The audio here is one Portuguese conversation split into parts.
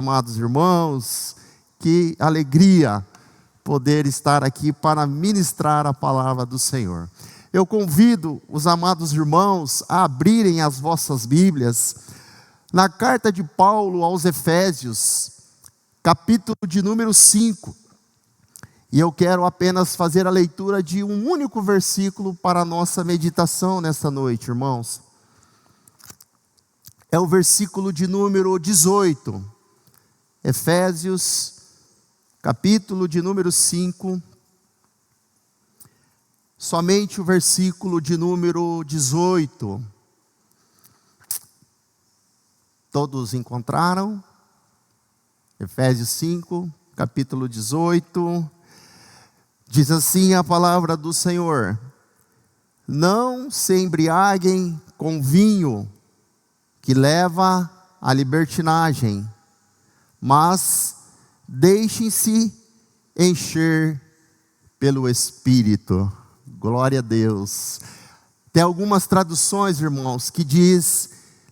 Amados irmãos, que alegria poder estar aqui para ministrar a palavra do Senhor. Eu convido os amados irmãos a abrirem as vossas Bíblias na carta de Paulo aos Efésios, capítulo de número 5. E eu quero apenas fazer a leitura de um único versículo para a nossa meditação nesta noite, irmãos. É o versículo de número 18. Efésios, capítulo de número 5, somente o versículo de número 18. Todos encontraram? Efésios 5, capítulo 18, diz assim a palavra do Senhor: não se embriaguem com vinho, que leva à libertinagem, mas deixem-se encher pelo Espírito. Glória a Deus. Tem algumas traduções, irmãos, que diz: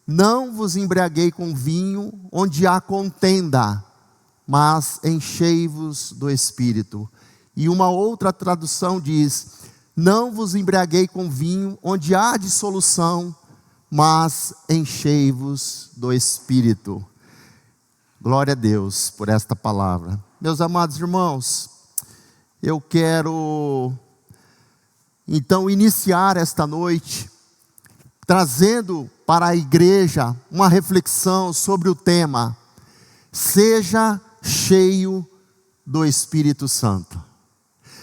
não vos embriaguei com vinho, onde há contenda, mas enchei-vos do Espírito. E uma outra tradução diz: não vos embriaguei com vinho, onde há dissolução, mas enchei-vos do Espírito. Glória a Deus por esta palavra. Meus amados irmãos, eu quero então iniciar esta noite trazendo para a igreja uma reflexão sobre o tema: seja cheio do Espírito Santo.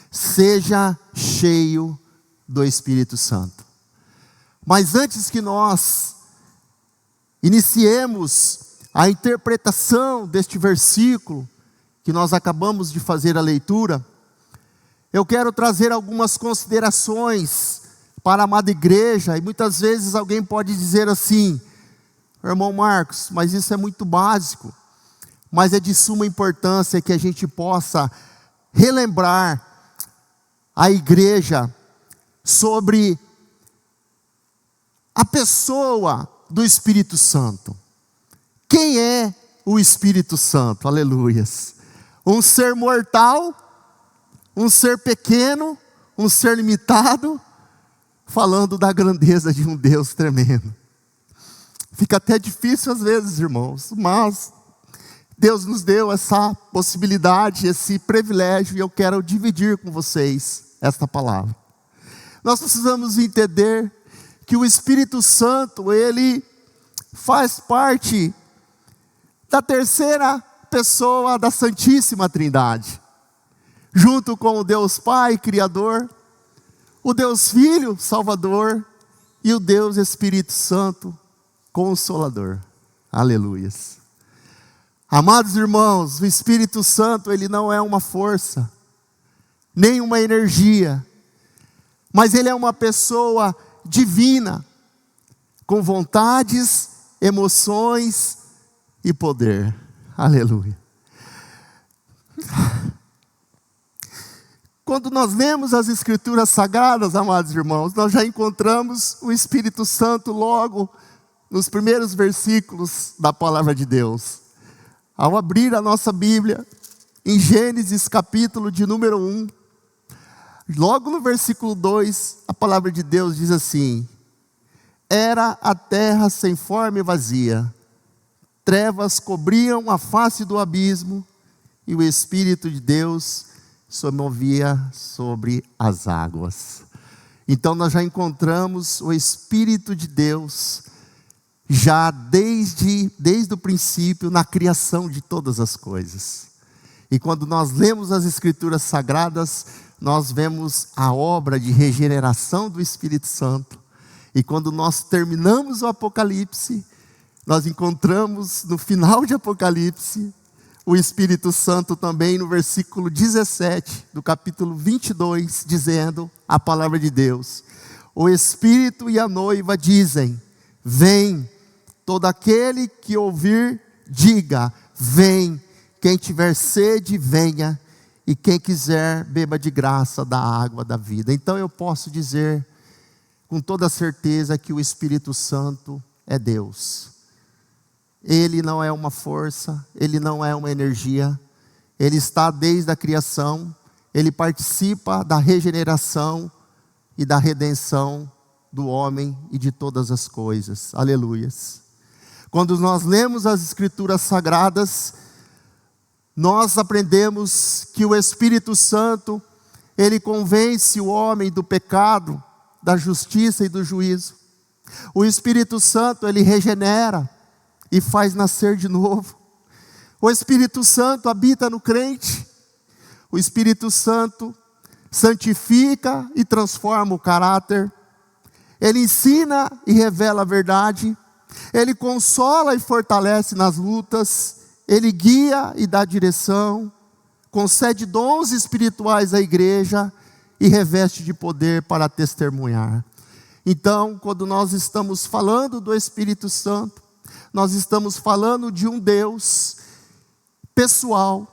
Seja cheio do Espírito Santo. Mas antes que nós iniciemos a interpretação deste versículo, que nós acabamos de fazer a leitura, eu quero trazer algumas considerações para a amada igreja. E muitas vezes alguém pode dizer assim: irmão Marcos, mas isso é muito básico. Mas é de suma importância que a gente possa relembrar a igreja sobre a pessoa do Espírito Santo. Quem é o Espírito Santo? Aleluias. Um ser mortal, um ser pequeno, um ser limitado, falando da grandeza de um Deus tremendo. Fica até difícil às vezes, irmãos, mas Deus nos deu essa possibilidade, esse privilégio, e eu quero dividir com vocês esta palavra. Nós precisamos entender que o Espírito Santo, ele faz parte da terceira pessoa da Santíssima Trindade, junto com o Deus Pai, Criador, o Deus Filho, Salvador, e o Deus Espírito Santo, Consolador. Aleluias. Amados irmãos, o Espírito Santo, ele não é uma força, nem uma energia, mas ele é uma pessoa divina, com vontades, emoções e poder. Aleluia. Quando nós lemos as Escrituras Sagradas, amados irmãos, nós já encontramos o Espírito Santo logo nos primeiros versículos da palavra de Deus. Ao abrir a nossa Bíblia, em Gênesis capítulo de número 1, logo no versículo 2, a palavra de Deus diz assim: era a terra sem forma e vazia, trevas cobriam a face do abismo, e o Espírito de Deus se movia sobre as águas. Então nós já encontramos o Espírito de Deus, já desde o princípio, na criação de todas as coisas. E quando nós lemos as Escrituras Sagradas, nós vemos a obra de regeneração do Espírito Santo. E quando nós terminamos o Apocalipse, nós encontramos no final de Apocalipse o Espírito Santo também no versículo 17 do capítulo 22, dizendo a palavra de Deus: o Espírito e a noiva dizem: vem. Todo aquele que ouvir, diga: vem. Quem tiver sede, venha. E quem quiser, beba de graça da água da vida. Então eu posso dizer com toda certeza que o Espírito Santo é Deus. Ele não é uma força, Ele não é uma energia. Ele está desde a criação, Ele participa da regeneração e da redenção do homem e de todas as coisas. Aleluias. Quando nós lemos as Escrituras Sagradas, nós aprendemos que o Espírito Santo, Ele convence o homem do pecado, da justiça e do juízo. O Espírito Santo, Ele regenera e faz nascer de novo. O Espírito Santo habita no crente. O Espírito Santo santifica e transforma o caráter. Ele ensina e revela a verdade. Ele consola e fortalece nas lutas. Ele guia e dá direção. Concede dons espirituais à igreja e reveste de poder para testemunhar. Então, quando nós estamos falando do Espírito Santo, nós estamos falando de um Deus pessoal,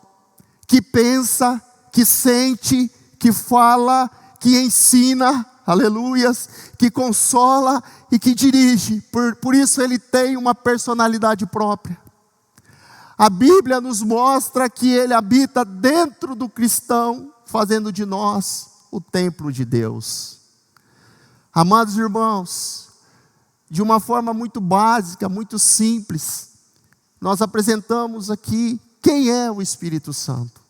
que pensa, que sente, que fala, que ensina, aleluias, que consola e que dirige. Por isso Ele tem uma personalidade própria. A Bíblia nos mostra que Ele habita dentro do cristão, fazendo de nós o templo de Deus. Amados irmãos, de uma forma muito básica, muito simples, nós apresentamos aqui quem é o Espírito Santo.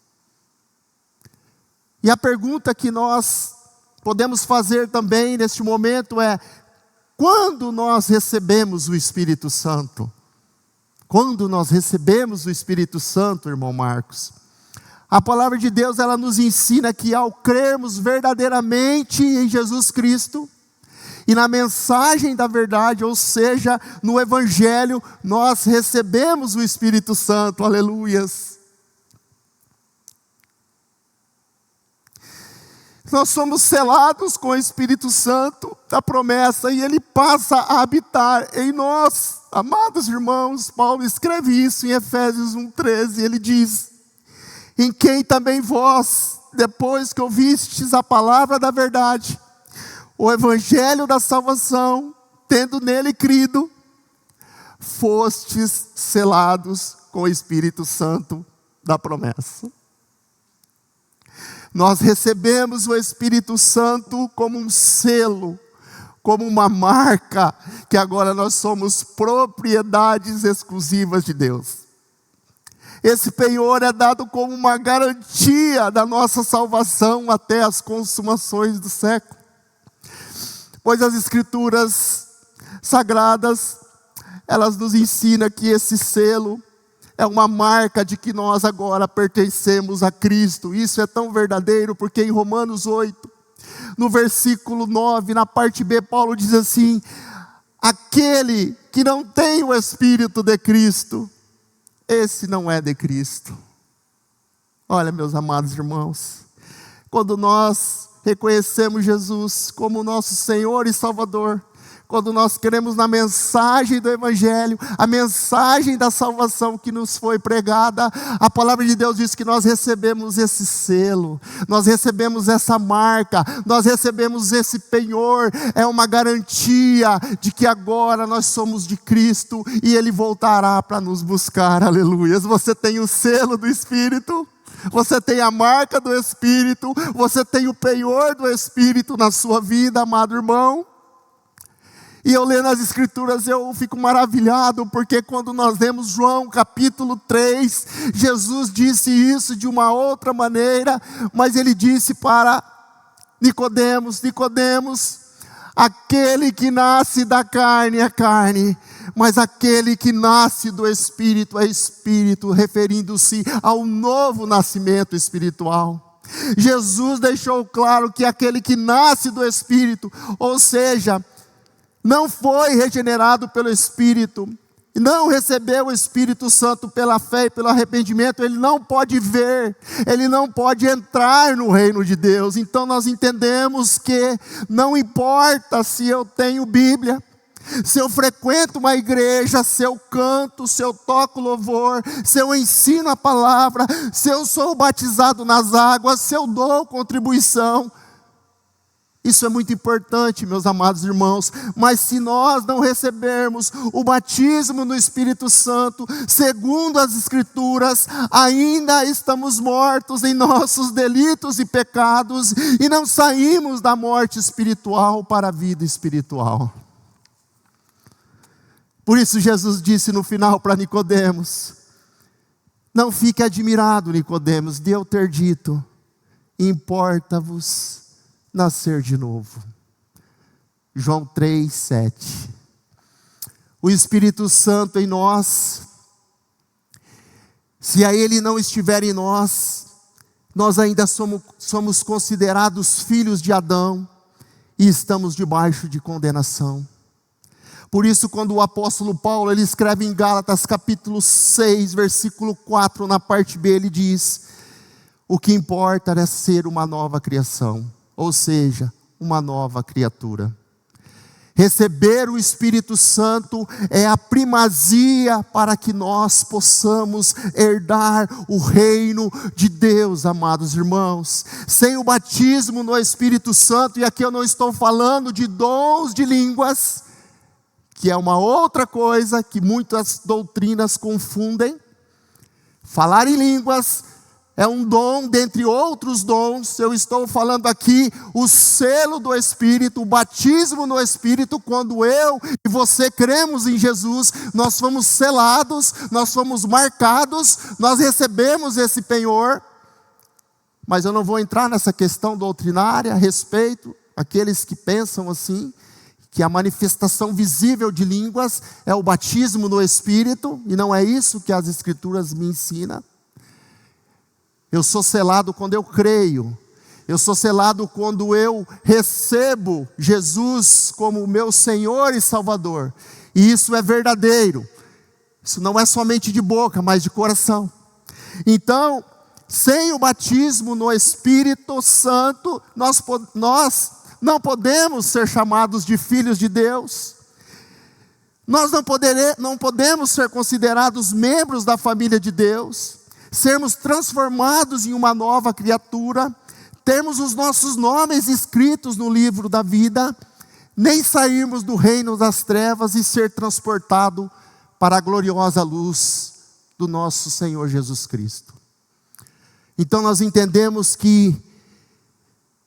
E a pergunta que nós podemos fazer também neste momento é: quando nós recebemos o Espírito Santo? Quando nós recebemos o Espírito Santo, irmão Marcos? A palavra de Deus, ela nos ensina que ao crermos verdadeiramente em Jesus Cristo e na mensagem da verdade, ou seja, no Evangelho, nós recebemos o Espírito Santo, aleluias. Nós somos selados com o Espírito Santo da promessa, e Ele passa a habitar em nós. Amados irmãos, Paulo escreve isso em Efésios 1,13, ele diz: em quem também vós, depois que ouvistes a palavra da verdade, o evangelho da salvação, tendo nele crido, fostes selados com o Espírito Santo da promessa. Nós recebemos o Espírito Santo como um selo, como uma marca, que agora nós somos propriedades exclusivas de Deus. Esse penhor é dado como uma garantia da nossa salvação até as consumações do século. Pois as Escrituras Sagradas, elas nos ensinam que esse selo é uma marca de que nós agora pertencemos a Cristo. Isso é tão verdadeiro porque em Romanos 8, no versículo 9, na parte B, Paulo diz assim: aquele que não tem o Espírito de Cristo, esse não é de Cristo. Olha, meus amados irmãos, quando nós reconhecemos Jesus como nosso Senhor e Salvador, quando nós cremos na mensagem do Evangelho, a mensagem da salvação que nos foi pregada, a palavra de Deus diz que nós recebemos esse selo, nós recebemos essa marca, nós recebemos esse penhor, é uma garantia de que agora nós somos de Cristo e Ele voltará para nos buscar, aleluias. Você tem o selo do Espírito, você tem a marca do Espírito, você tem o penhor do Espírito na sua vida, amado irmão. E eu lendo as Escrituras, eu fico maravilhado, porque quando nós lemos João capítulo 3, Jesus disse isso de uma outra maneira, mas Ele disse para Nicodemos: Nicodemos, aquele que nasce da carne é carne, mas aquele que nasce do Espírito é Espírito, referindo-se ao novo nascimento espiritual. Jesus deixou claro que aquele que nasce do Espírito, ou seja, não foi regenerado pelo Espírito, não recebeu o Espírito Santo pela fé e pelo arrependimento, ele não pode ver, ele não pode entrar no reino de Deus. Então nós entendemos que não importa se eu tenho Bíblia, se eu frequento uma igreja, se eu canto, se eu toco louvor, se eu ensino a palavra, se eu sou batizado nas águas, se eu dou contribuição, Isso é muito importante, meus amados irmãos. Mas se nós não recebermos o batismo no Espírito Santo, segundo as Escrituras, ainda estamos mortos em nossos delitos e pecados e não saímos da morte espiritual para a vida espiritual. Por isso Jesus disse no final para Nicodemos: não fique admirado, Nicodemos, de eu ter dito: importa-vos nascer de novo. João 3:7. O Espírito Santo em nós, se a Ele não estiver em nós, nós ainda somos considerados filhos de Adão e estamos debaixo de condenação. Por isso, quando o apóstolo Paulo ele escreve em Gálatas capítulo 6, versículo 4, na parte B, ele diz: o que importa é ser uma nova criação, ou seja, uma nova criatura. Receber o Espírito Santo é a primazia para que nós possamos herdar o reino de Deus, amados irmãos. Sem o batismo no Espírito Santo, e aqui eu não estou falando de dons de línguas, que é uma outra coisa que muitas doutrinas confundem. Falar em línguas é um dom dentre outros dons. Eu estou falando aqui o selo do Espírito, o batismo no Espírito. Quando eu e você cremos em Jesus, nós fomos selados, nós fomos marcados, nós recebemos esse penhor. Mas eu não vou entrar nessa questão doutrinária a respeito, aqueles que pensam assim, que a manifestação visível de línguas é o batismo no Espírito, e não é isso que as Escrituras me ensinam. Eu sou selado quando eu creio, eu sou selado quando eu recebo Jesus como meu Senhor e Salvador, e isso é verdadeiro, isso não é somente de boca, mas de coração. Então, sem o batismo no Espírito Santo, nós não podemos ser chamados de filhos de Deus. Nós não podemos ser considerados membros da família de Deus, sermos transformados em uma nova criatura, termos os nossos nomes escritos no livro da vida, nem sairmos do reino das trevas e ser transportado para a gloriosa luz do nosso Senhor Jesus Cristo. Então nós entendemos que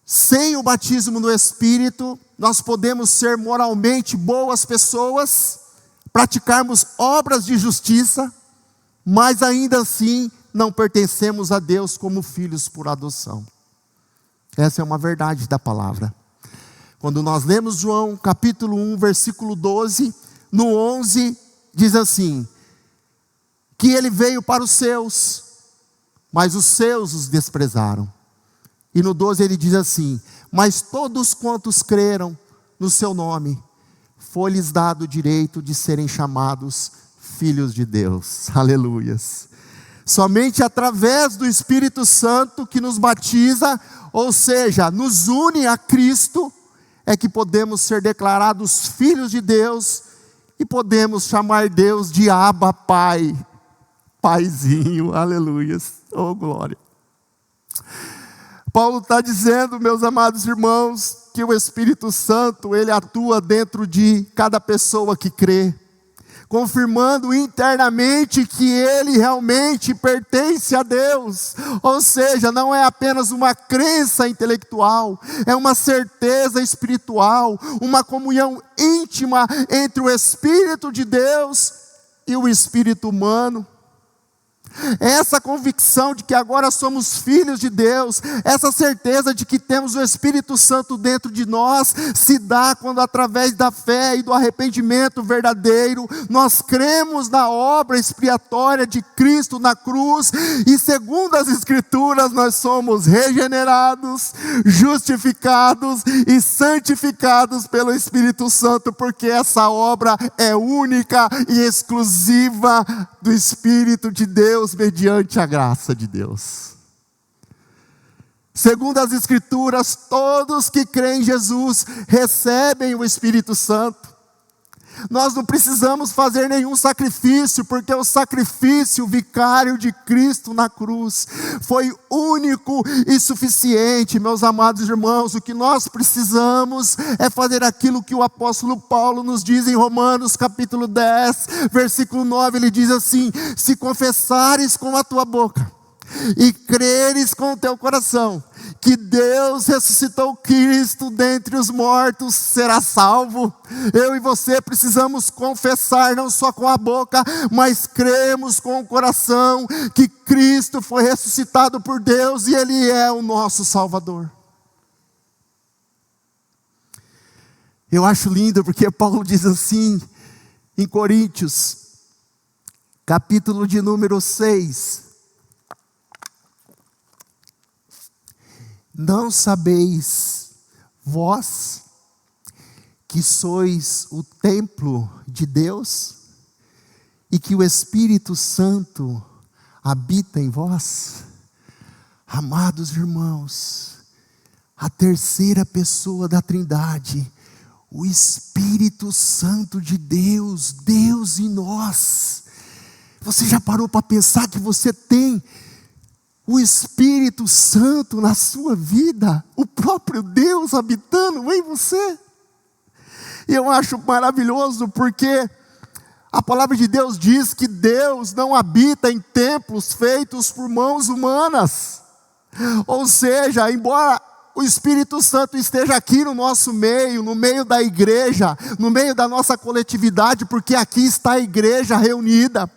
sem o batismo no Espírito, nós podemos ser moralmente boas pessoas, praticarmos obras de justiça, mas ainda assim não pertencemos a Deus como filhos por adoção. Essa é uma verdade da palavra. Quando nós lemos João capítulo 1, versículo 12, no 11, diz assim: que ele veio para os seus, mas os seus os desprezaram. E no 12 ele diz assim: mas todos quantos creram no seu nome, foi-lhes dado o direito de serem chamados filhos de Deus. Aleluias. Somente através do Espírito Santo que nos batiza, ou seja, nos une a Cristo, é que podemos ser declarados filhos de Deus e podemos chamar Deus de Abba Pai, Paizinho. Aleluias. Oh glória. Paulo está dizendo, meus amados irmãos, que o Espírito Santo, ele atua dentro de cada pessoa que crê, confirmando internamente que ele realmente pertence a Deus. Ou seja, não é apenas uma crença intelectual, é uma certeza espiritual, uma comunhão íntima entre o Espírito de Deus e o espírito humano. Essa convicção de que agora somos filhos de Deus, essa certeza de que temos o Espírito Santo dentro de nós, se dá quando através da fé e do arrependimento verdadeiro, nós cremos na obra expiatória de Cristo na cruz, e segundo as Escrituras nós somos regenerados, justificados e santificados pelo Espírito Santo, porque essa obra é única e exclusiva do Espírito de Deus, mediante a graça de Deus. Segundo as Escrituras, todos que creem em Jesus recebem o Espírito Santo. Nós não precisamos fazer nenhum sacrifício, porque o sacrifício vicário de Cristo na cruz foi único e suficiente. Meus amados irmãos, o que nós precisamos é fazer aquilo que o apóstolo Paulo nos diz em Romanos capítulo 10, versículo 9, ele diz assim: se confessares com a tua boca e creres com o teu coração que Deus ressuscitou Cristo dentre os mortos, será salvo. Eu e você precisamos confessar não só com a boca, mas cremos com o coração que Cristo foi ressuscitado por Deus e Ele é o nosso Salvador. Eu acho lindo porque Paulo diz assim em Coríntios, capítulo de número 6, não sabeis vós que sois o templo de Deus e que o Espírito Santo habita em vós? Amados irmãos, a terceira pessoa da Trindade, o Espírito Santo de Deus, Deus em nós. Você já parou para pensar que você tem o Espírito Santo na sua vida, o próprio Deus habitando em você? E eu acho maravilhoso porque a palavra de Deus diz que Deus não habita em templos feitos por mãos humanas. Ou seja, embora o Espírito Santo esteja aqui no nosso meio, no meio da igreja, no meio da nossa coletividade, porque aqui está a igreja reunida,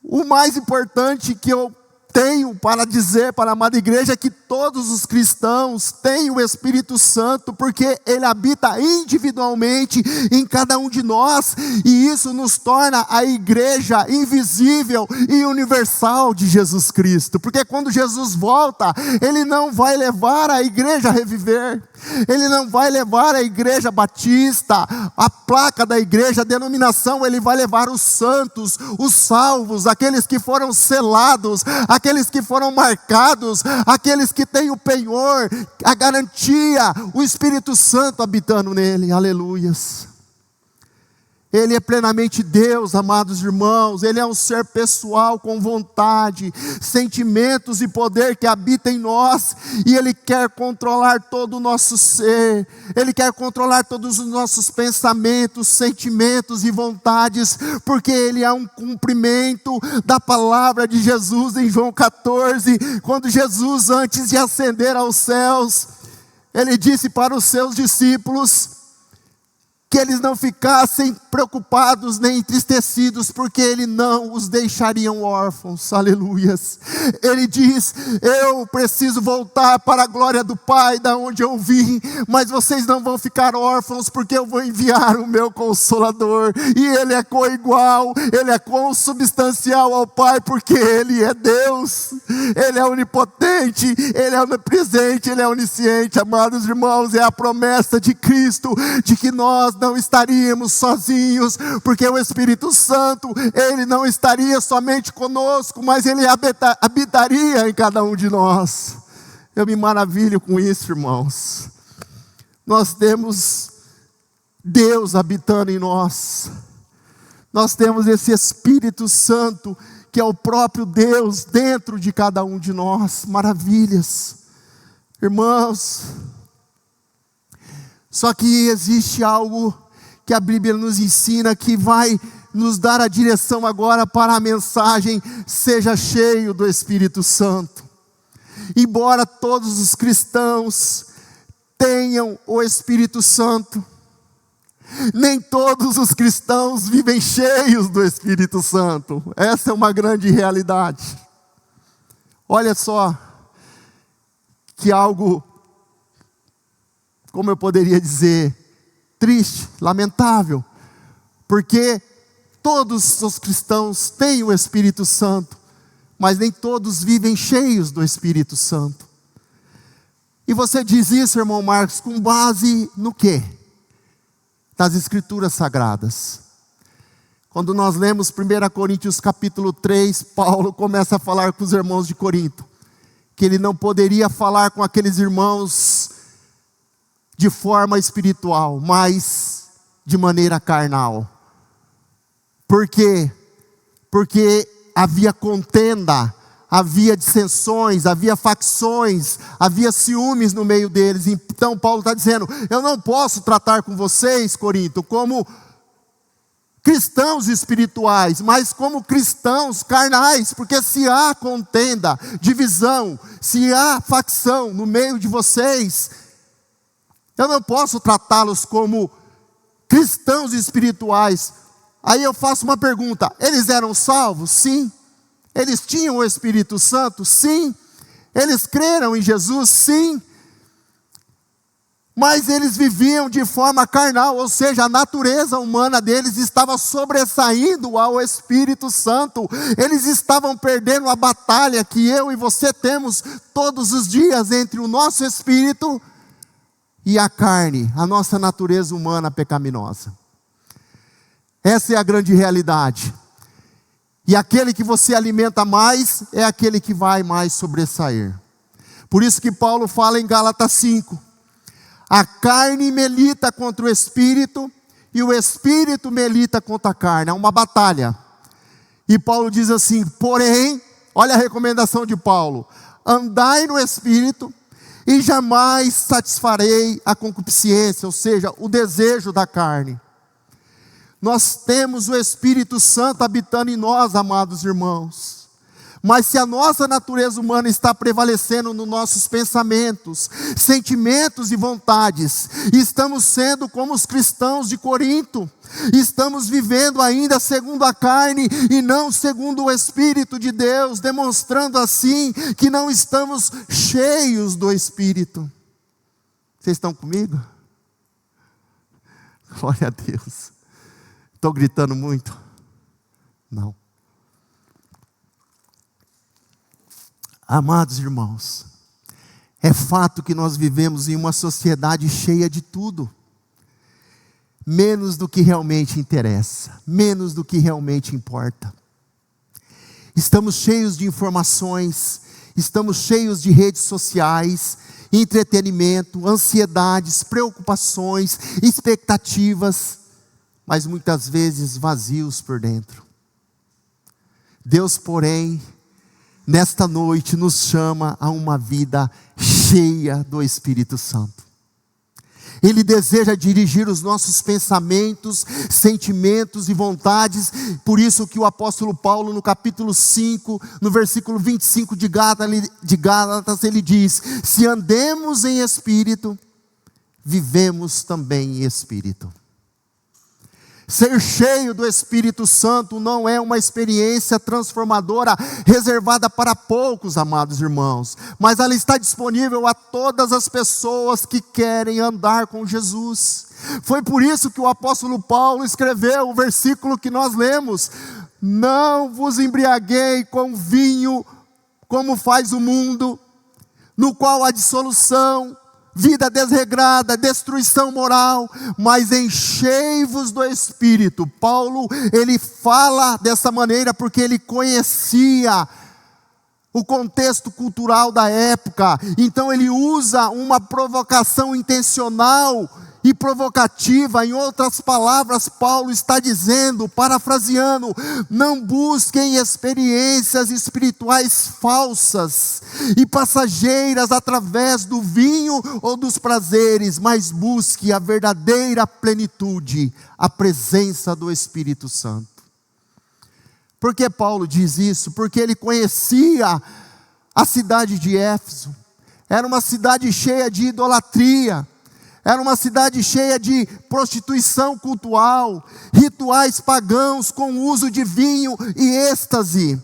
o mais importante que eu tenho para dizer para a amada igreja é que todos os cristãos têm o Espírito Santo, porque Ele habita individualmente em cada um de nós, e isso nos torna a igreja invisível e universal de Jesus Cristo, porque quando Jesus volta, Ele não vai levar a igreja a reviver, Ele não vai levar a igreja batista, a placa da igreja, a denominação, Ele vai levar os santos, os salvos, aqueles que foram selados, aqueles que foram marcados, aqueles que têm o penhor, a garantia, o Espírito Santo habitando nele, aleluias. Ele é plenamente Deus, amados irmãos. Ele é um ser pessoal com vontade, sentimentos e poder que habita em nós. E Ele quer controlar todo o nosso ser. Ele quer controlar todos os nossos pensamentos, sentimentos e vontades, porque Ele é um cumprimento da palavra de Jesus em João 14. Quando Jesus, antes de ascender aos céus, Ele disse para os seus discípulos que eles não ficassem preocupados nem entristecidos, porque Ele não os deixaria órfãos, aleluias. Ele diz: eu preciso voltar para a glória do Pai, da onde eu vim, mas vocês não vão ficar órfãos, porque eu vou enviar o meu Consolador, e Ele é coigual, Ele é consubstancial ao Pai, porque Ele é Deus, Ele é onipotente, Ele é onipresente, Ele é onisciente. Amados irmãos, é a promessa de Cristo, de que nós não estaríamos sozinhos, porque o Espírito Santo, Ele não estaria somente conosco, mas Ele habitaria em cada um de nós. Eu me maravilho com isso, irmãos. Nós temos Deus habitando em nós, nós temos esse Espírito Santo, que é o próprio Deus dentro de cada um de nós. Maravilhas, irmãos. Só que existe algo que a Bíblia nos ensina, que vai nos dar a direção agora para a mensagem: seja cheio do Espírito Santo. Embora todos os cristãos tenham o Espírito Santo, nem todos os cristãos vivem cheios do Espírito Santo. Essa é uma grande realidade. Olha só, que algo, como eu poderia dizer, triste, lamentável, porque todos os cristãos têm o Espírito Santo, mas nem todos vivem cheios do Espírito Santo. E você diz isso, irmão Marcos, com base no quê? Nas Escrituras Sagradas. Quando nós lemos 1 Coríntios capítulo 3, Paulo começa a falar com os irmãos de Corinto, que ele não poderia falar com aqueles irmãos de forma espiritual, mas de maneira carnal. Por quê? Porque havia contenda, havia dissensões, havia facções, havia ciúmes no meio deles. Então Paulo está dizendo, eu não posso tratar com vocês, Corinto, como cristãos espirituais, mas como cristãos carnais, porque se há contenda, divisão, se há facção no meio de vocês, eu não posso tratá-los como cristãos espirituais. Aí eu faço uma pergunta, eles eram salvos? Sim. Eles tinham o Espírito Santo? Sim. Eles creram em Jesus? Sim. Mas eles viviam de forma carnal, ou seja, a natureza humana deles estava sobressaindo ao Espírito Santo. Eles estavam perdendo a batalha que eu e você temos todos os dias entre o nosso espírito e a carne, a nossa natureza humana pecaminosa. Essa é a grande realidade. E aquele que você alimenta mais é aquele que vai mais sobressair. Por isso que Paulo fala em Gálatas 5. A carne milita contra o espírito e o espírito milita contra a carne. É uma batalha. E Paulo diz assim, porém, olha a recomendação de Paulo. Andai no espírito e jamais satisfarei a concupiscência, ou seja, o desejo da carne. Nós temos o Espírito Santo habitando em nós, amados irmãos. Mas se a nossa natureza humana está prevalecendo nos nossos pensamentos, sentimentos e vontades, estamos sendo como os cristãos de Corinto, estamos vivendo ainda segundo a carne e não segundo o Espírito de Deus, demonstrando assim que não estamos cheios do Espírito. Vocês estão comigo? Glória a Deus. Estou gritando muito? Não. Amados irmãos, é fato que nós vivemos em uma sociedade cheia de tudo, menos do que realmente interessa, menos do que realmente importa. Estamos cheios de informações, estamos cheios de redes sociais, entretenimento, ansiedades, preocupações, expectativas, mas muitas vezes vazios por dentro. Deus, porém, nesta noite nos chama a uma vida cheia do Espírito Santo. Ele deseja dirigir os nossos pensamentos, sentimentos e vontades. Por isso que o apóstolo Paulo, no capítulo 5, no versículo 25 de Gálatas, ele diz: se andemos em Espírito, vivemos também em Espírito. Ser cheio do Espírito Santo não é uma experiência transformadora reservada para poucos, amados irmãos, mas ela está disponível a todas as pessoas que querem andar com Jesus. Foi por isso que o apóstolo Paulo escreveu o versículo que nós lemos: não vos embriaguei com vinho, como faz o mundo, no qual há dissolução, vida desregrada, destruição moral, mas enchei-vos do Espírito. Paulo, ele fala dessa maneira porque ele conhecia o contexto cultural da época. Então ele usa uma provocação intencional e provocativa. Em outras palavras, Paulo está dizendo, parafraseando: não busquem experiências espirituais falsas e passageiras através do vinho ou dos prazeres, mas busque a verdadeira plenitude, a presença do Espírito Santo. Por que Paulo diz isso? Porque ele conhecia a cidade de Éfeso. Era uma cidade cheia de idolatria. Era uma cidade cheia de prostituição cultural, rituais pagãos com uso de vinho e êxtase.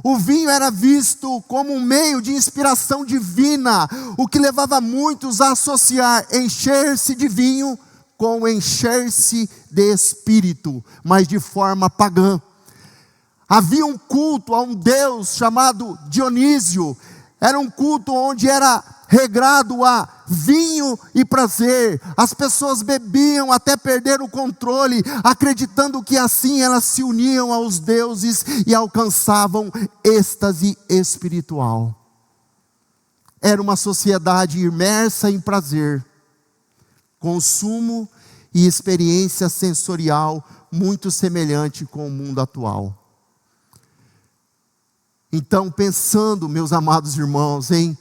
O vinho era visto como um meio de inspiração divina, o que levava muitos a associar encher-se de vinho com encher-se de espírito, mas de forma pagã. Havia um culto a um deus chamado Dionísio. Era um culto onde era regrado a vinho e prazer. As pessoas bebiam até perder o controle, acreditando que assim elas se uniam aos deuses e alcançavam êxtase espiritual. Era uma sociedade imersa em prazer, consumo e experiência sensorial muito semelhante com o mundo atual. Então, pensando, meus amados irmãos, em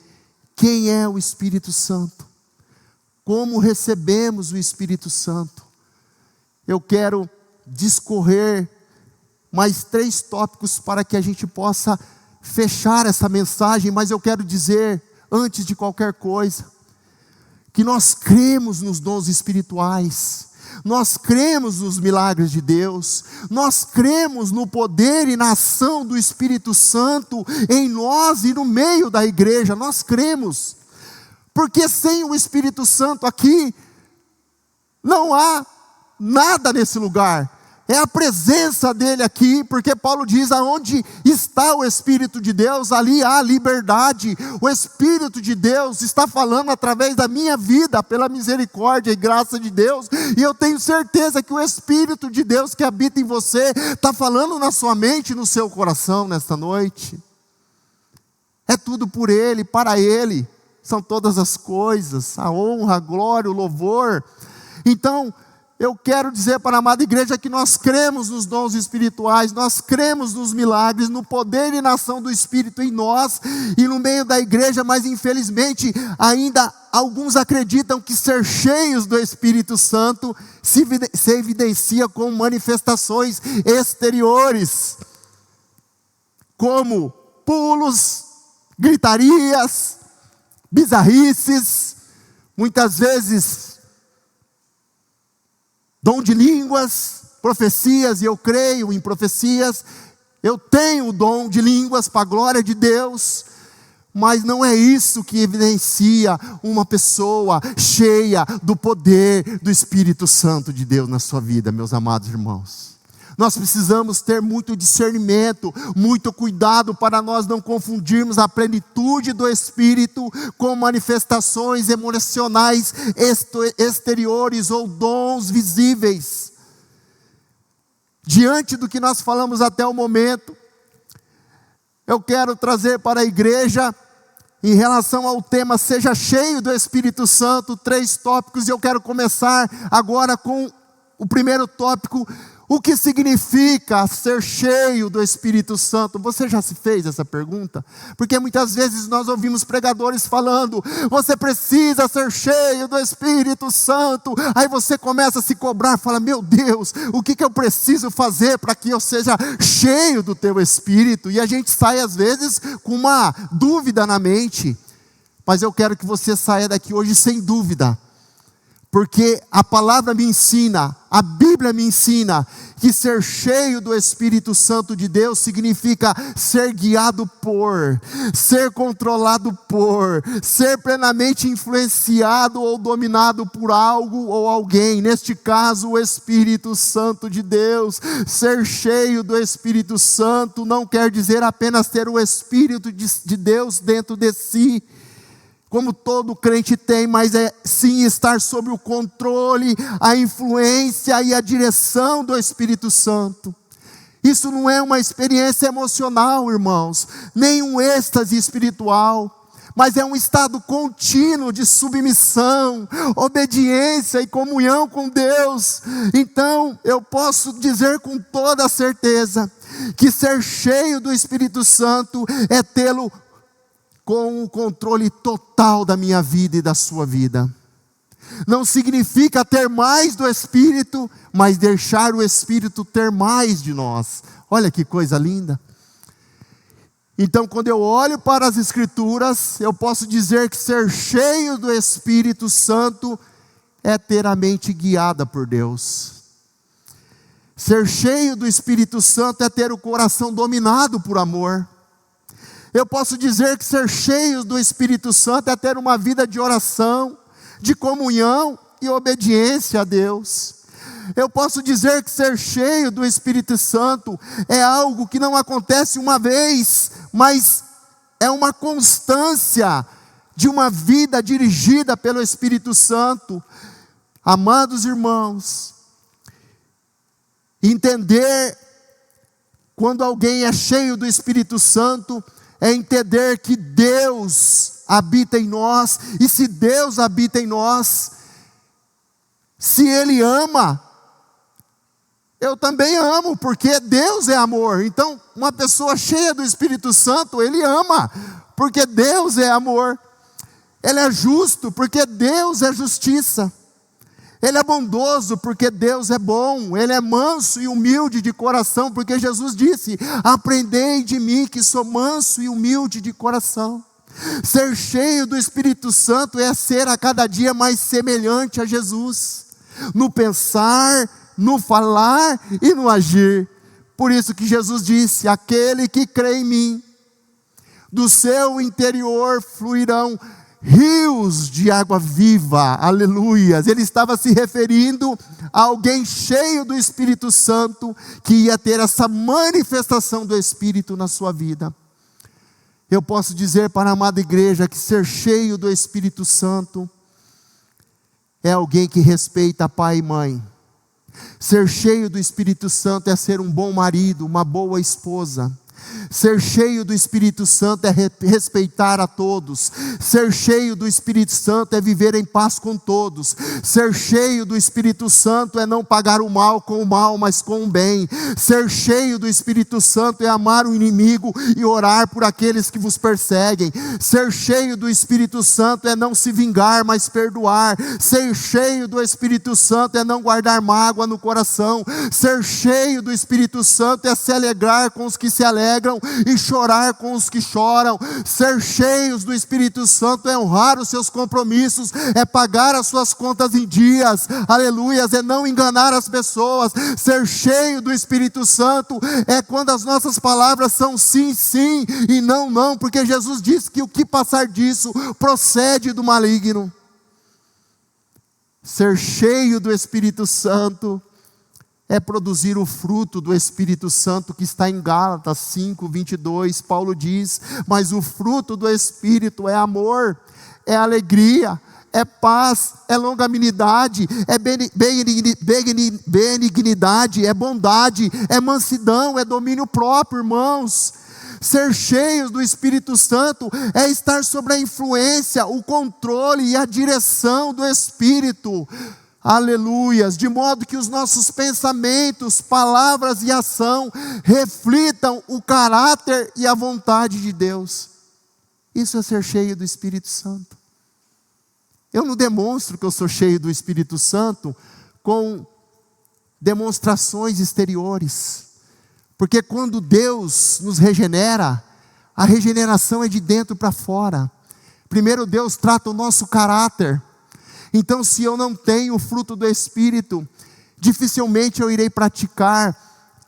quem é o Espírito Santo, como recebemos o Espírito Santo, eu quero discorrer mais 3 tópicos para que a gente possa fechar essa mensagem, mas eu quero dizer, antes de qualquer coisa, que nós cremos nos dons espirituais, nós cremos nos milagres de Deus, nós cremos no poder e na ação do Espírito Santo em nós e no meio da igreja, nós cremos, porque sem o Espírito Santo aqui, não há nada nesse lugar. É a presença dele aqui, porque Paulo diz, aonde está o Espírito de Deus, ali há liberdade. O Espírito de Deus está falando através da minha vida, pela misericórdia e graça de Deus, e eu tenho certeza que o Espírito de Deus que habita em você, está falando na sua mente e no seu coração nesta noite. É tudo por Ele, para Ele, são todas as coisas, a honra, a glória, o louvor. Então, eu quero dizer para a amada igreja que nós cremos nos dons espirituais, nós cremos nos milagres, no poder e na ação do Espírito em nós e no meio da igreja, mas infelizmente ainda alguns acreditam que ser cheios do Espírito Santo se evidencia com manifestações exteriores, como pulos, gritarias, bizarrices, muitas vezes dom de línguas, profecias, e eu creio em profecias, eu tenho o dom de línguas para a glória de Deus, mas não é isso que evidencia uma pessoa cheia do poder do Espírito Santo de Deus na sua vida, meus amados irmãos. Nós precisamos ter muito discernimento, muito cuidado para nós não confundirmos a plenitude do Espírito com manifestações emocionais exteriores ou dons visíveis. Diante do que nós falamos até o momento, eu quero trazer para a igreja, em relação ao tema Seja Cheio do Espírito Santo, 3 tópicos, e eu quero começar agora com o primeiro tópico. O que significa ser cheio do Espírito Santo? Você já se fez essa pergunta? Porque muitas vezes nós ouvimos pregadores falando, você precisa ser cheio do Espírito Santo. Aí você começa a se cobrar, fala, meu Deus, o que eu preciso fazer para que eu seja cheio do teu Espírito? E a gente sai às vezes com uma dúvida na mente. Mas eu quero que você saia daqui hoje sem dúvida. Porque a palavra me ensina, a Bíblia me ensina, que ser cheio do Espírito Santo de Deus significa ser guiado por, ser controlado por, ser plenamente influenciado ou dominado por algo ou alguém. Neste caso, o Espírito Santo de Deus. Ser cheio do Espírito Santo não quer dizer apenas ter o Espírito de Deus dentro de si, como todo crente tem, mas é sim estar sob o controle, a influência e a direção do Espírito Santo. Isso não é uma experiência emocional, irmãos, nem um êxtase espiritual, mas é um estado contínuo de submissão, obediência e comunhão com Deus. Então, eu posso dizer com toda certeza, que ser cheio do Espírito Santo é tê-lo com o controle total da minha vida e da sua vida. Não significa ter mais do Espírito, mas deixar o Espírito ter mais de nós. Olha que coisa linda. Então, quando eu olho para as Escrituras, eu posso dizer que ser cheio do Espírito Santo é ter a mente guiada por Deus. Ser cheio do Espírito Santo é ter o coração dominado por amor. Eu posso dizer que ser cheio do Espírito Santo é ter uma vida de oração, de comunhão e obediência a Deus. Eu posso dizer que ser cheio do Espírito Santo é algo que não acontece uma vez, mas é uma constância de uma vida dirigida pelo Espírito Santo. Amados irmãos, entender quando alguém é cheio do Espírito Santo é entender que Deus habita em nós, e se Deus habita em nós, Se Ele ama, eu também amo, porque Deus é amor. Então, uma pessoa cheia do Espírito Santo, ele ama, porque Deus é amor. Ele é justo, porque Deus é justiça. Ele é bondoso, porque Deus é bom. Ele é manso e humilde de coração, porque Jesus disse: aprendei de mim que sou manso e humilde de coração. Ser cheio do Espírito Santo é ser a cada dia mais semelhante a Jesus, no pensar, no falar e no agir. Por isso que Jesus disse: aquele que crê em mim, do seu interior fluirão rios de água viva. Aleluias. Ele estava se referindo a alguém cheio do Espírito Santo, que ia ter essa manifestação do Espírito na sua vida. Eu posso dizer para a amada igreja que ser cheio do Espírito Santo é alguém que respeita pai e mãe. Ser cheio do Espírito Santo é ser um bom marido, uma boa esposa. Ser cheio do Espírito Santo é respeitar a todos. Ser cheio do Espírito Santo é viver em paz com todos. Ser cheio do Espírito Santo é não pagar o mal com o mal, mas com o bem. Ser cheio do Espírito Santo é amar o inimigo e orar por aqueles que vos perseguem. Ser cheio do Espírito Santo é não se vingar, mas perdoar. Ser cheio do Espírito Santo é não guardar mágoa no coração. Ser cheio do Espírito Santo é se alegrar com os que se alegram e chorar com os que choram. Ser cheios do Espírito Santo é honrar os seus compromissos, é pagar as suas contas em dias, aleluias, é não enganar as pessoas. Ser cheio do Espírito Santo é quando as nossas palavras são sim, sim e não, não, porque Jesus disse que o que passar disso procede do maligno. Ser cheio do Espírito Santo é produzir o fruto do Espírito Santo, que está em Gálatas 5:22, Paulo diz: mas o fruto do Espírito é amor, é alegria, é paz, é longanimidade, é benignidade, é bondade, é mansidão, é domínio próprio, irmãos. Ser cheios do Espírito Santo é estar sob a influência, o controle e a direção do Espírito. Aleluias, de modo que os nossos pensamentos, palavras e ação reflitam o caráter e a vontade de Deus. Isso é ser cheio do Espírito Santo. Eu não demonstro que eu sou cheio do Espírito Santo com demonstrações exteriores, porque quando Deus nos regenera, a regeneração é de dentro para fora. Primeiro Deus trata o nosso caráter. Então, se eu não tenho o fruto do Espírito, dificilmente eu irei praticar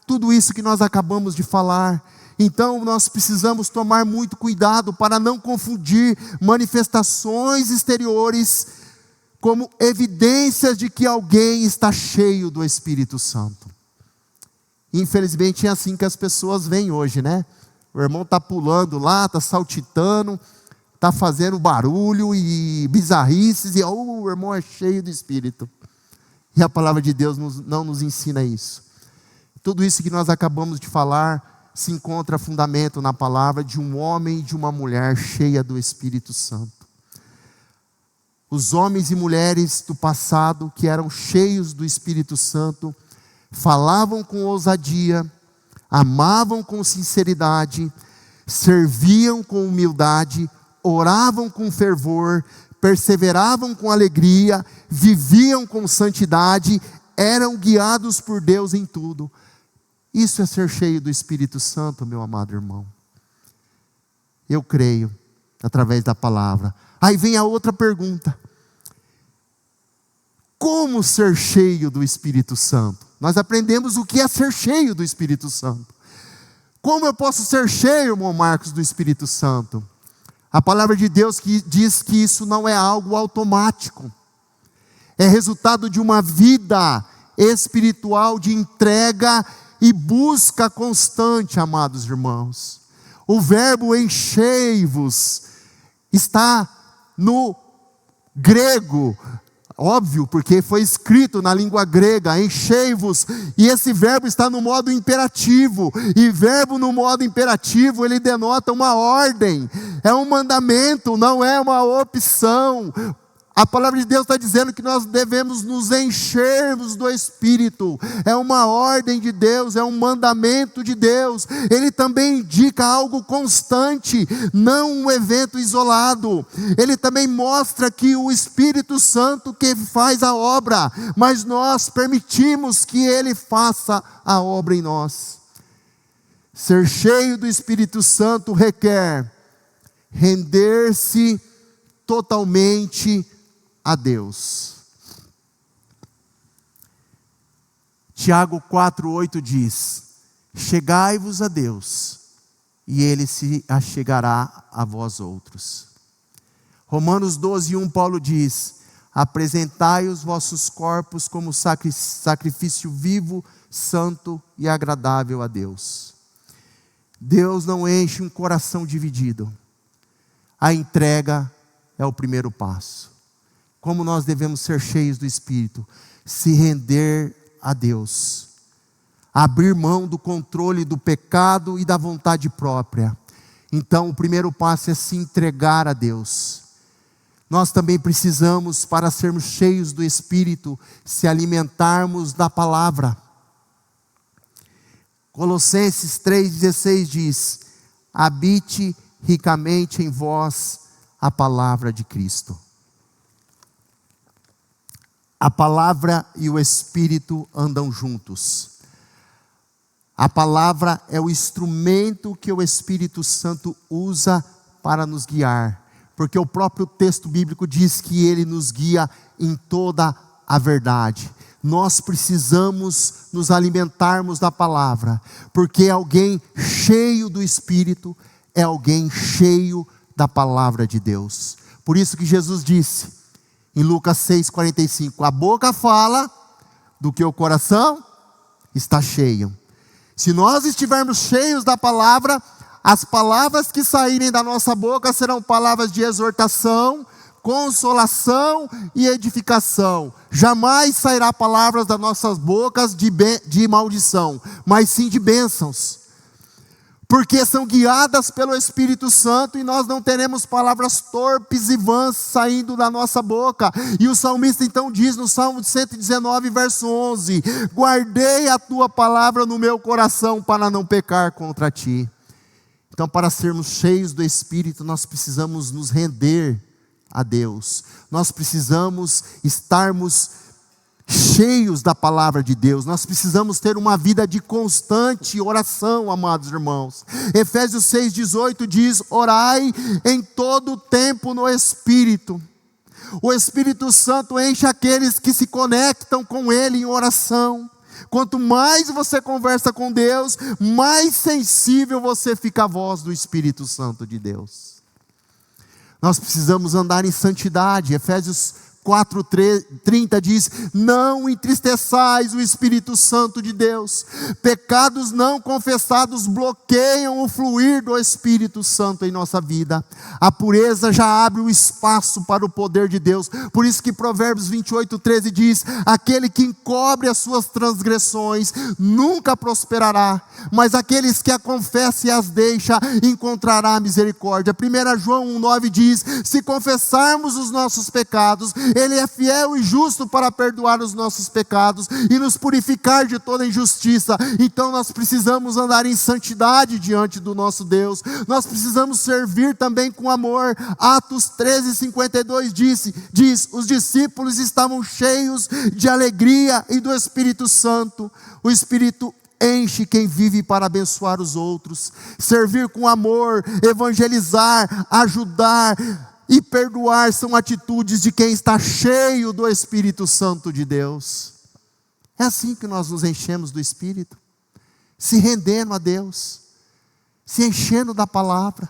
tudo isso que nós acabamos de falar. Então, nós precisamos tomar muito cuidado para não confundir manifestações exteriores como evidências de que alguém está cheio do Espírito Santo. Infelizmente é assim que as pessoas veem hoje, né? O irmão está pulando lá, está saltitando, está fazendo barulho e bizarrices, e o irmão é cheio do Espírito. E a palavra de Deus não nos ensina isso. Tudo isso que nós acabamos de falar se encontra fundamento na palavra de um homem e de uma mulher cheia do Espírito Santo. Os homens e mulheres do passado que eram cheios do Espírito Santo falavam com ousadia, amavam com sinceridade, serviam com humildade, oravam com fervor, perseveravam com alegria, viviam com santidade, eram guiados por Deus em tudo. Isso é ser cheio do Espírito Santo, meu amado irmão. Eu creio, através da palavra. Aí vem a outra pergunta: como ser cheio do Espírito Santo? Nós aprendemos o que é ser cheio do Espírito Santo. Como eu posso ser cheio, irmão Marcos, do Espírito Santo? A palavra de Deus diz que isso não é algo automático. É resultado de uma vida espiritual de entrega e busca constante, amados irmãos. O verbo enchei-vos está no grego, óbvio, porque foi escrito na língua grega, enchei-vos, e esse verbo está no modo imperativo, e verbo no modo imperativo, ele denota uma ordem, é um mandamento, não é uma opção. A palavra de Deus está dizendo que nós devemos nos enchermos do Espírito. É uma ordem de Deus, é um mandamento de Deus. Ele também indica algo constante, não um evento isolado. Ele também mostra que o Espírito Santo que faz a obra, mas nós permitimos que Ele faça a obra em nós. Ser cheio do Espírito Santo requer render-se totalmente a Deus. Tiago 4:8 diz: chegai-vos a Deus, e Ele se achegará a vós outros. Romanos 12:1 Paulo diz: apresentai os vossos corpos como sacrifício vivo, santo e agradável a Deus. Deus não enche um coração dividido. A entrega é o primeiro passo. Como nós devemos ser cheios do Espírito? Se render a Deus. Abrir mão do controle do pecado e da vontade própria. Então o primeiro passo é se entregar a Deus. Nós também precisamos, para sermos cheios do Espírito, se alimentarmos da palavra. Colossenses 3,16 diz: habite ricamente em vós a palavra de Cristo. A palavra e o Espírito andam juntos. A palavra é o instrumento que o Espírito Santo usa para nos guiar, porque o próprio texto bíblico diz que Ele nos guia em toda a verdade. Nós precisamos nos alimentarmos da palavra, porque alguém cheio do Espírito é alguém cheio da palavra de Deus. Por isso que Jesus disse em Lucas 6,45, a boca fala do que o coração está cheio. Se nós estivermos cheios da palavra, as palavras que saírem da nossa boca serão palavras de exortação, consolação e edificação. Jamais sairá palavras das nossas bocas de maldição, mas sim de bênçãos. Porque são guiadas pelo Espírito Santo e nós não teremos palavras torpes e vãs saindo da nossa boca. E o salmista então diz no Salmo 119, verso 11: guardei a tua palavra no meu coração para não pecar contra ti. Então, para sermos cheios do Espírito, nós precisamos nos render a Deus. Nós precisamos estarmos cheios da palavra de Deus. Nós precisamos ter uma vida de constante oração, amados irmãos. Efésios 6,18 diz: orai em todo o tempo no Espírito. O Espírito Santo enche aqueles que se conectam com Ele em oração. Quanto mais você conversa com Deus, mais sensível você fica à voz do Espírito Santo de Deus. Nós precisamos andar em santidade. Efésios 4:30 diz: não entristeçais o Espírito Santo de Deus. Pecados não confessados bloqueiam o fluir do Espírito Santo em nossa vida. A pureza já abre o espaço para o poder de Deus. Por isso que Provérbios 28:13 diz: aquele que encobre as suas transgressões nunca prosperará, mas aqueles que a confessam e as deixam encontrará misericórdia. 1 João 1:9 diz: se confessarmos os nossos pecados, Ele é fiel e justo para perdoar os nossos pecados e nos purificar de toda injustiça. Então nós precisamos andar em santidade diante do nosso Deus. Nós precisamos servir também com amor. Atos 13:52 diz: os discípulos estavam cheios de alegria e do Espírito Santo. O Espírito enche quem vive para abençoar os outros. Servir com amor, evangelizar, ajudar e perdoar são atitudes de quem está cheio do Espírito Santo de Deus. É assim que nós nos enchemos do Espírito, se rendendo a Deus, se enchendo da palavra,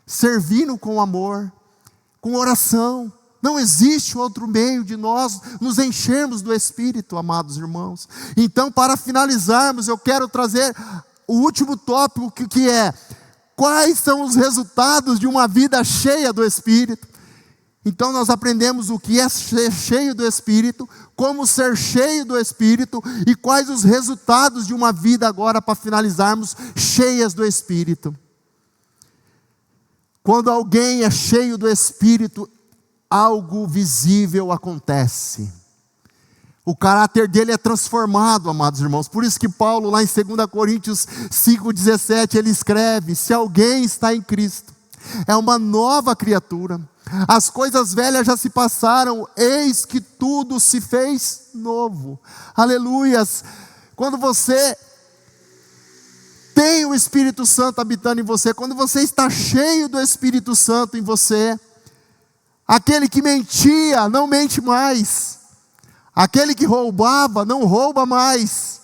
servindo com amor, com oração. Não existe outro meio de nós nos enchermos do Espírito, amados irmãos. Então, para finalizarmos, eu quero trazer o último tópico que é: quais são os resultados de uma vida cheia do Espírito? Então nós aprendemos o que é ser cheio do Espírito, como ser cheio do Espírito e quais os resultados de uma vida agora, para finalizarmos, cheias do Espírito. Quando alguém é cheio do Espírito, algo visível acontece. O caráter dele é transformado, amados irmãos. Por isso que Paulo, lá em 2 Coríntios 5,17, ele escreve: se alguém está em Cristo, é uma nova criatura. As coisas velhas já se passaram, eis que tudo se fez novo. Aleluias! Quando você tem o Espírito Santo habitando em você, quando você está cheio do Espírito Santo em você, aquele que mentia não mente mais, aquele que roubava não rouba mais,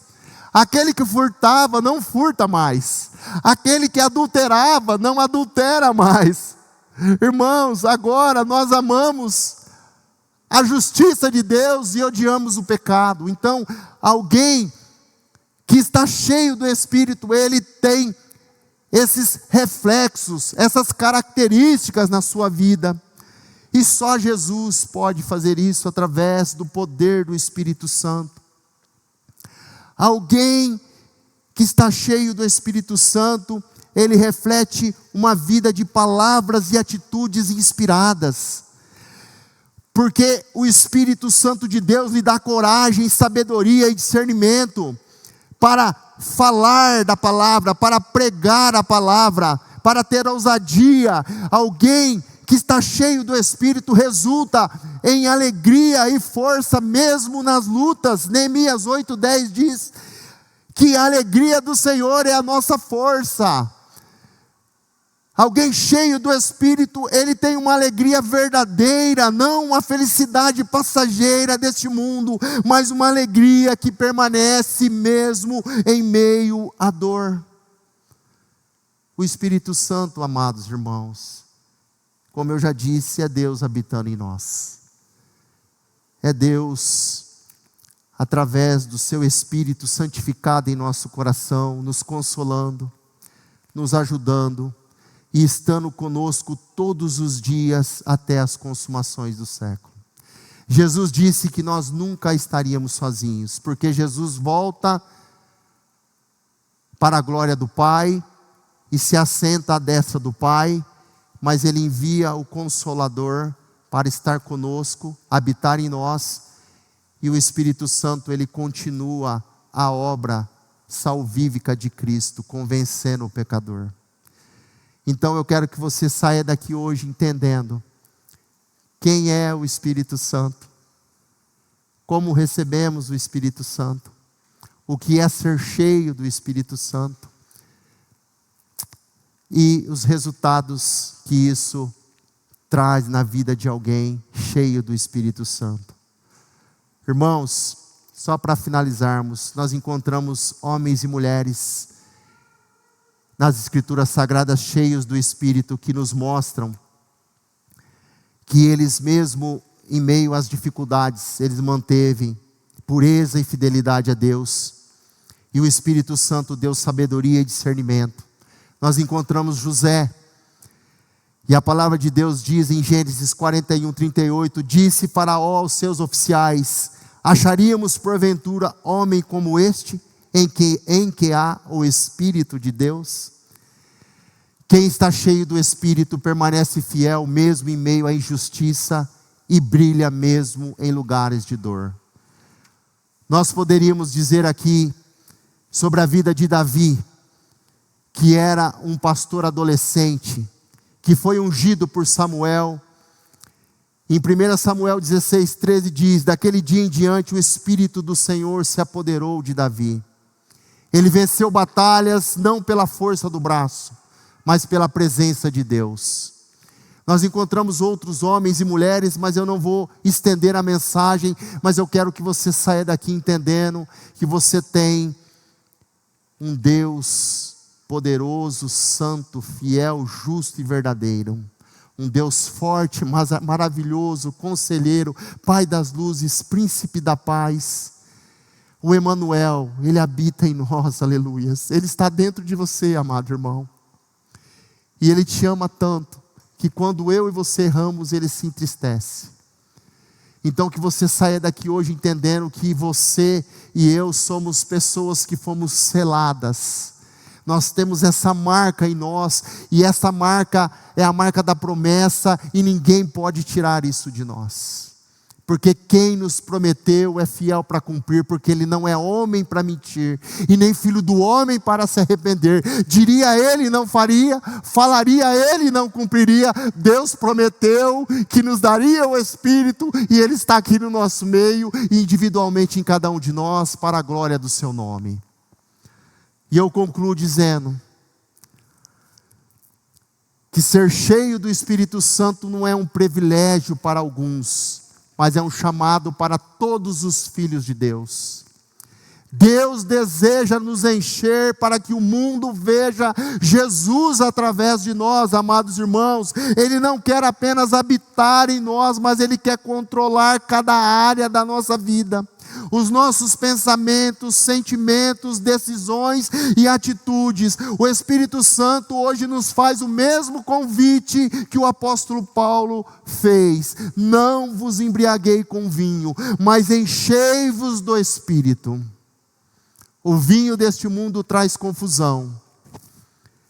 aquele que furtava não furta mais, aquele que adulterava não adultera mais. Irmãos, agora nós amamos a justiça de Deus e odiamos o pecado. Então, alguém que está cheio do Espírito, ele tem esses reflexos, essas características na sua vida. E só Jesus pode fazer isso através do poder do Espírito Santo. Alguém que está cheio do Espírito Santo, ele reflete uma vida de palavras e atitudes inspiradas. Porque o Espírito Santo de Deus lhe dá coragem, sabedoria e discernimento para falar da palavra, para pregar a palavra, para ter ousadia. Alguém que está cheio do Espírito resulta em alegria e força mesmo nas lutas. Neemias 8:10 diz que a alegria do Senhor é a nossa força. Alguém cheio do Espírito, ele tem uma alegria verdadeira, não uma felicidade passageira deste mundo, mas uma alegria que permanece mesmo em meio à dor. O Espírito Santo, amados irmãos, como eu já disse, é Deus habitando em nós. É Deus, através do seu Espírito santificado em nosso coração, nos consolando, nos ajudando, e estando conosco todos os dias até as consumações do século. Jesus disse que nós nunca estaríamos sozinhos, porque Jesus volta para a glória do Pai e se assenta à destra do Pai, mas Ele envia o Consolador para estar conosco, habitar em nós, e o Espírito Santo, ele continua a obra salvífica de Cristo, convencendo o pecador. Então eu quero que você saia daqui hoje entendendo quem é o Espírito Santo, como recebemos o Espírito Santo, o que é ser cheio do Espírito Santo e os resultados que isso traz na vida de alguém cheio do Espírito Santo. Irmãos, só para finalizarmos, nós encontramos homens e mulheres nas Escrituras Sagradas cheios do Espírito, que nos mostram que eles mesmo em meio às dificuldades, eles manteve pureza e fidelidade a Deus, e o Espírito Santo deu sabedoria e discernimento. Nós encontramos José, e a palavra de Deus diz em Gênesis 41:38, disse Faraó aos seus oficiais: acharíamos porventura homem como este, em que há o Espírito de Deus? Quem está cheio do Espírito permanece fiel mesmo em meio à injustiça e brilha mesmo em lugares de dor. Nós poderíamos dizer aqui sobre a vida de Davi, que era um pastor adolescente, que foi ungido por Samuel. Em 1 Samuel 16:13 diz: daquele dia em diante o Espírito do Senhor se apoderou de Davi. Ele venceu batalhas não pela força do braço, mas pela presença de Deus. Nós encontramos outros homens e mulheres, mas eu não vou estender a mensagem, mas eu quero que você saia daqui entendendo que você tem um Deus poderoso, santo, fiel, justo e verdadeiro. Um Deus forte, maravilhoso, conselheiro, Pai das luzes, príncipe da paz. O Emanuel, ele habita em nós, aleluias. Ele está dentro de você, amado irmão. E ele te ama tanto, que quando eu e você erramos, ele se entristece. Então que você saia daqui hoje entendendo que você e eu somos pessoas que fomos seladas. Nós temos essa marca em nós, e essa marca é a marca da promessa, e ninguém pode tirar isso de nós. Porque quem nos prometeu é fiel para cumprir, porque Ele não é homem para mentir, e nem filho do homem para se arrepender. Diria Ele, não faria; falaria Ele, não cumpriria. Deus prometeu que nos daria o Espírito, e Ele está aqui no nosso meio, e individualmente em cada um de nós, para a glória do Seu nome. E eu concluo dizendo que ser cheio do Espírito Santo não é um privilégio para alguns, mas é um chamado para todos os filhos de Deus. Deus deseja nos encher para que o mundo veja Jesus através de nós, amados irmãos. Ele não quer apenas habitar em nós, mas Ele quer controlar cada área da nossa vida. Os nossos pensamentos, sentimentos, decisões e atitudes. O Espírito Santo hoje nos faz o mesmo convite que o apóstolo Paulo fez: não vos embriaguei com vinho, mas enchei-vos do Espírito. O vinho deste mundo traz confusão,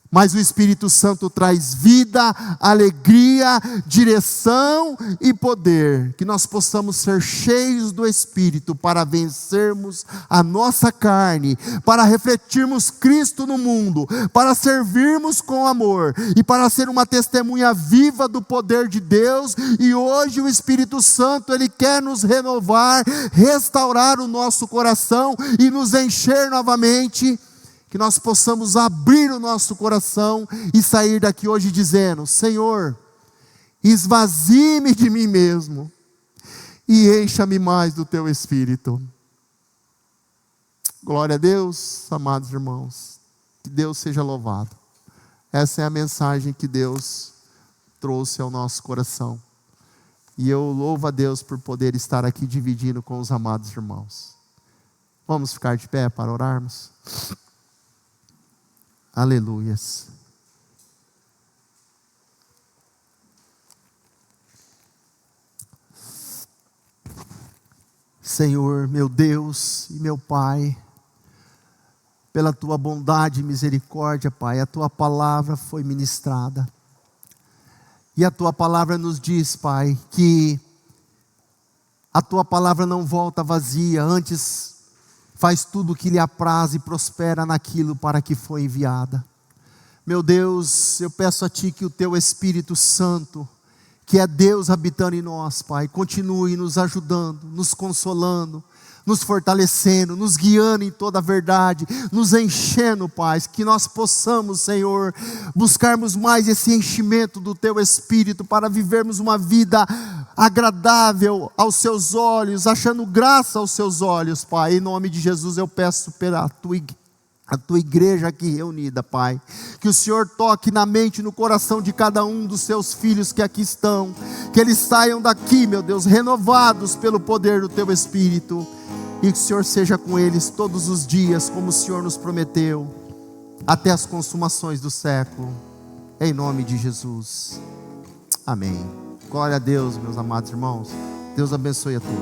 mas o Espírito Santo traz vida, alegria, direção e poder. Que nós possamos ser cheios do Espírito para vencermos a nossa carne, para refletirmos Cristo no mundo, para servirmos com amor e para ser uma testemunha viva do poder de Deus. E hoje o Espírito Santo, Ele quer nos renovar, restaurar o nosso coração e nos encher novamente. Que nós possamos abrir o nosso coração e sair daqui hoje dizendo: Senhor, esvazie-me de mim mesmo e encha-me mais do Teu Espírito. Glória a Deus, amados irmãos. Que Deus seja louvado. Essa é a mensagem que Deus trouxe ao nosso coração. E eu louvo a Deus por poder estar aqui dividindo com os amados irmãos. Vamos ficar de pé para orarmos? Aleluias. Senhor, meu Deus e meu Pai, pela Tua bondade e misericórdia, Pai, a Tua palavra foi ministrada. E a Tua palavra nos diz, Pai, que a Tua palavra não volta vazia, antes faz tudo o que lhe apraz e prospera naquilo para que foi enviada. Meu Deus, eu peço a Ti que o Teu Espírito Santo, que é Deus habitando em nós, Pai, continue nos ajudando, nos consolando, nos fortalecendo, nos guiando em toda a verdade, nos enchendo, Pai, que nós possamos, Senhor, buscarmos mais esse enchimento do Teu Espírito para vivermos uma vida agradável aos Seus olhos, achando graça aos Seus olhos, Pai. Em nome de Jesus eu peço pela a Tua igreja aqui reunida, Pai, que o Senhor toque na mente e no coração de cada um dos Seus filhos que aqui estão, que eles saiam daqui, meu Deus, renovados pelo poder do Teu Espírito, e que o Senhor seja com eles todos os dias, como o Senhor nos prometeu, até as consumações do século, em nome de Jesus, amém. Glória a Deus, meus amados irmãos. Deus abençoe a todos.